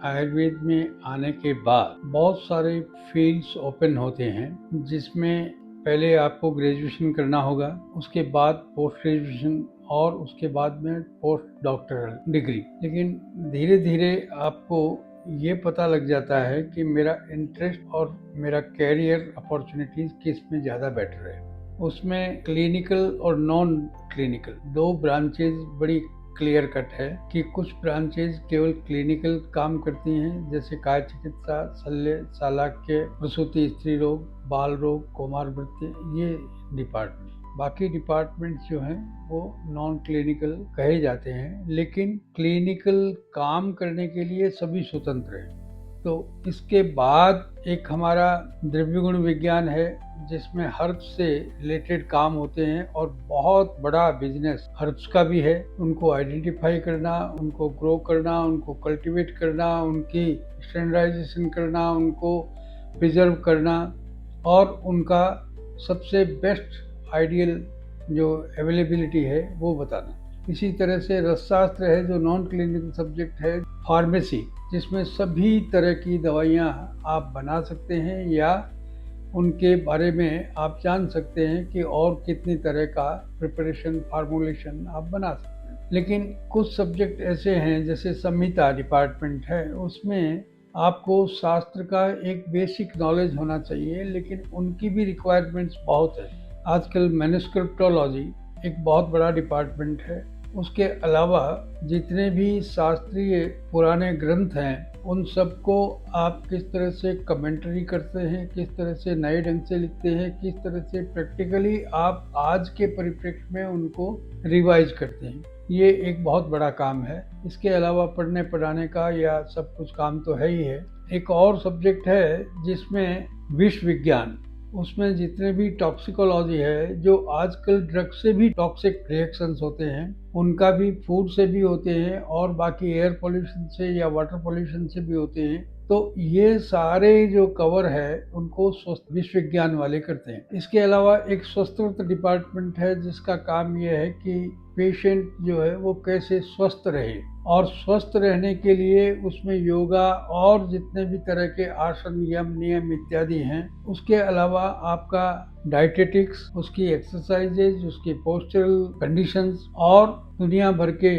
आयुर्वेद में आने के बाद बहुत सारे फील्ड्स ओपन होते हैं, जिसमें पहले आपको ग्रेजुएशन करना होगा, उसके बाद पोस्ट ग्रेजुएशन और उसके बाद में पोस्ट डॉक्टरल डिग्री। लेकिन धीरे धीरे आपको ये पता लग जाता है कि मेरा इंटरेस्ट और मेरा कैरियर अपॉर्चुनिटीज किस में ज़्यादा बेटर है। उसमें क्लिनिकल और नॉन क्लिनिकल दो ब्रांचेज बड़ी क्लियर कट है कि कुछ ब्रांचेज केवल क्लिनिकल काम करती हैं, जैसे काय चिकित्सा, शल्य, शालाक्य, प्रसूति, स्त्री रोग, बाल रोग, कौमार वृत्ति, ये डिपार्टमेंट। बाकी डिपार्टमेंट्स जो हैं वो नॉन क्लिनिकल कहे जाते हैं, लेकिन क्लिनिकल काम करने के लिए सभी स्वतंत्र हैं। तो इसके बाद एक हमारा द्रव्य गुण विज्ञान है, जिसमें हर्ब्स से रिलेटेड काम होते हैं और बहुत बड़ा बिजनेस हर्ब्स का भी है। उनको आइडेंटिफाई करना, उनको ग्रो करना, उनको कल्टीवेट करना, उनकी स्टैंडर्डाइजेशन करना, उनको प्रिजर्व करना और उनका सबसे बेस्ट आइडियल जो अवेलेबिलिटी है वो बताना। इसी तरह से रसशास्त्र है, जो नॉन क्लिनिकल सब्जेक्ट है। फार्मेसी, जिसमें सभी तरह की दवाइयाँ आप बना सकते हैं या उनके बारे में आप जान सकते हैं कि और कितनी तरह का प्रिपरेशन, फार्मूलेशन आप बना सकते हैं। लेकिन कुछ सब्जेक्ट ऐसे हैं, जैसे संहिता डिपार्टमेंट है, उसमें आपको शास्त्र का एक बेसिक नॉलेज होना चाहिए, लेकिन उनकी भी रिक्वायरमेंट्स बहुत है। आजकल मैन्युस्क्रिप्टोलॉजी एक बहुत बड़ा डिपार्टमेंट है। उसके अलावा जितने भी शास्त्रीय पुराने ग्रंथ हैं, उन सबको आप किस तरह से कमेंट्री करते हैं, किस तरह से नए ढंग से लिखते हैं, किस तरह से प्रैक्टिकली आप आज के परिप्रेक्ष्य में उनको रिवाइज करते हैं, ये एक बहुत बड़ा काम है। इसके अलावा पढ़ने पढ़ाने का या सब कुछ काम तो है ही है। एक और सब्जेक्ट है जिसमें विष विज्ञान, उसमें जितने भी टॉक्सिकोलॉजी है, जो आजकल ड्रग से भी टॉक्सिक रिएक्शंस होते हैं, उनका भी फूड से भी होते हैं और बाकी एयर पोल्यूशन से या वाटर पोल्यूशन से भी होते हैं। तो ये सारे जो कवर है उनको स्वस्थ विश्व विज्ञान वाले करते हैं। इसके अलावा एक स्वस्थ डिपार्टमेंट है, जिसका काम ये है कि पेशेंट जो है वो कैसे स्वस्थ रहे, और स्वस्थ रहने के लिए उसमें योगा और जितने भी तरह के आसन, यम, नियम इत्यादि हैं। उसके अलावा आपका डाइटेटिक्स, उसकी एक्सरसाइजेज, उसकी पोस्चरल कंडीशंस और दुनिया भर के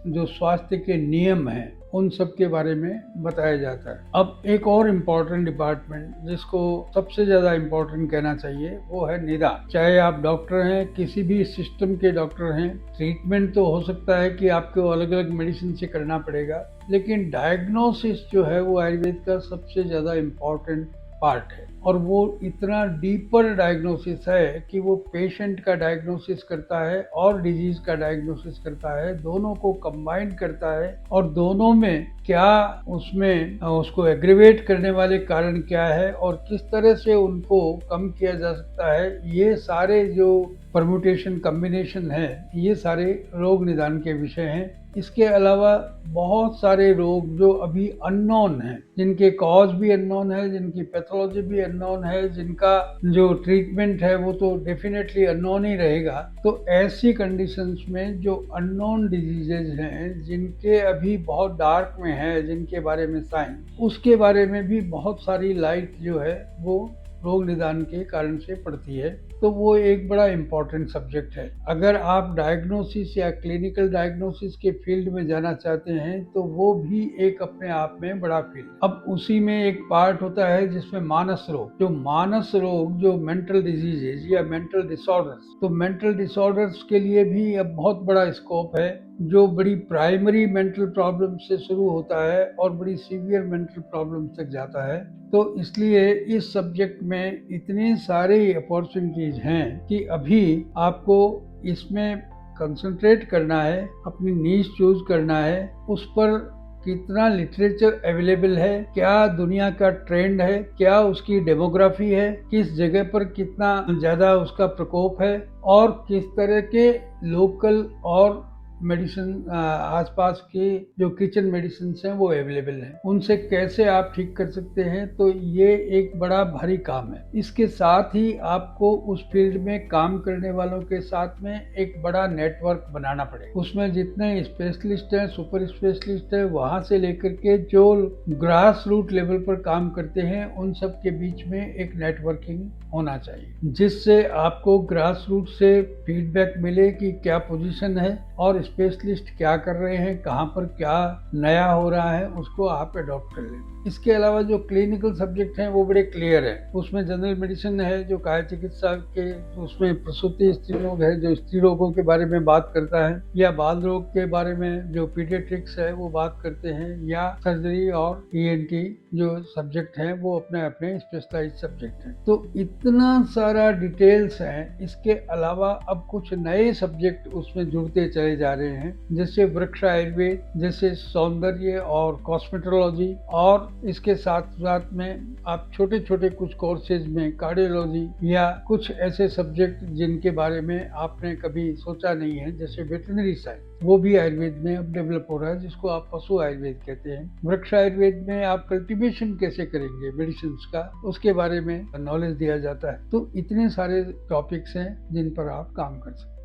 जो स्वास्थ्य के नियम हैं, उन सब के बारे में बताया जाता है। अब एक और इम्पोर्टेंट डिपार्टमेंट, जिसको सबसे ज्यादा इम्पोर्टेंट कहना चाहिए, वो है निदान। चाहे आप डॉक्टर हैं, किसी भी सिस्टम के डॉक्टर हैं, ट्रीटमेंट तो हो सकता है कि आपको अलग अलग मेडिसिन से करना पड़ेगा, लेकिन डायग्नोसिस जो है वो आयुर्वेद का सबसे ज्यादा इम्पोर्टेंट पार्ट है। और वो इतना डीपर डायग्नोसिस है कि वो पेशेंट का डायग्नोसिस करता है और डिजीज का डायग्नोसिस करता है, दोनों को कंबाइन करता है, और दोनों में क्या उसमें उसको एग्रीवेट करने वाले कारण क्या है और किस तरह से उनको कम किया जा सकता है, ये सारे जो परम्यूटेशन कॉम्बिनेशन है, ये सारे रोग निदान के विषय हैं। इसके अलावा बहुत सारे रोग जो अभी अननोन हैं, जिनके कॉज भी अननोन है, जिनकी पैथोलॉजी भी अननोन है, जिनका जो ट्रीटमेंट है वो तो डेफिनेटली अननोन ही रहेगा। तो ऐसी कंडीशंस में जो अननोन डिजीजेज हैं, जिनके अभी बहुत डार्क में है, जिनके बारे में साइंस, उसके बारे में भी बहुत सारी लाइट जो है वो रोग निदान के कारण से पड़ती है। तो वो एक बड़ा इम्पोर्टेंट सब्जेक्ट है। अगर आप डायग्नोसिस या क्लिनिकल डायग्नोसिस के फील्ड में जाना चाहते हैं, तो वो भी एक अपने आप में बड़ा फील्ड। अब उसी में एक पार्ट होता है जिसमें मानस रोग, जो मेंटल डिजीजेज या मेंटल डिसऑर्डर्स, तो मेंटल डिसऑर्डर्स के लिए भी अब बहुत बड़ा स्कोप है, जो बड़ी प्राइमरी मेंटल प्रॉब्लम से शुरू होता है और बड़ी सीवियर मेंटल प्रॉब्लम तक जाता है। तो इसलिए इस सब्जेक्ट में इतनी सारी अपॉर्चुनिटीज हैं कि अभी आपको इसमें कंसंट्रेट करना है, अपनी नीश चूज करना है, उस पर कितना लिटरेचर अवेलेबल है, क्या दुनिया का ट्रेंड है, क्या उसकी डेमोग्राफी है, किस जगह पर कितना ज्यादा उसका प्रकोप है, और किस तरह के लोकल और मेडिसिन आसपास के जो किचन मेडिसिन हैं वो अवेलेबल हैं, उनसे कैसे आप ठीक कर सकते हैं, तो ये एक बड़ा भारी काम है। इसके साथ ही आपको उस फील्ड में काम करने वालों के साथ में एक बड़ा नेटवर्क बनाना पड़ेगा। उसमें जितने स्पेशलिस्ट हैं, सुपर स्पेशलिस्ट हैं, वहां से लेकर के जो ग्रास रूट लेवल पर काम करते हैं, उन सब के बीच में एक नेटवर्किंग होना चाहिए, जिससे आपको ग्रास रूट से फीडबैक मिले कि क्या पोजीशन है और स्पेशलिस्ट क्या कर रहे हैं, कहाँ पर क्या नया हो रहा है, उसको आप अडॉप्ट कर लें। इसके अलावा जो क्लिनिकल सब्जेक्ट हैं वो बड़े क्लियर है। उसमें जनरल मेडिसिन है जो काया चिकित्सा के, उसमें प्रसूति स्त्री रोग है जो स्त्री रोगों के बारे में बात करता है, या बाल रोग के बारे में जो पीडियाट्रिक्स है वो बात करते हैं, या सर्जरी और ईएनटी जो सब्जेक्ट हैं वो अपने अपने स्पेशलाइज सब्जेक्ट हैं। तो इतना सारा डिटेल्स है। इसके अलावा अब कुछ नए सब्जेक्ट उसमें जुड़ते चले जा रहे हैं, जैसे वृक्ष आयुर्वेद, जैसे सौंदर्य और कॉस्मेटोलॉजी, और इसके साथ साथ में आप छोटे छोटे कुछ कोर्सेज में कार्डियोलॉजी या कुछ ऐसे सब्जेक्ट जिनके बारे में आपने कभी सोचा नहीं है, जैसे वेटरनरी साइंस, वो भी आयुर्वेद में अब डेवलप हो रहा है, जिसको आप पशु आयुर्वेद कहते हैं। वृक्ष आयुर्वेद में आप कल्टीवेशन कैसे करेंगे मेडिसिन का, उसके बारे में नॉलेज दिया जाता है। तो इतने सारे टॉपिक्स हैं जिन पर आप काम कर सकते हैं।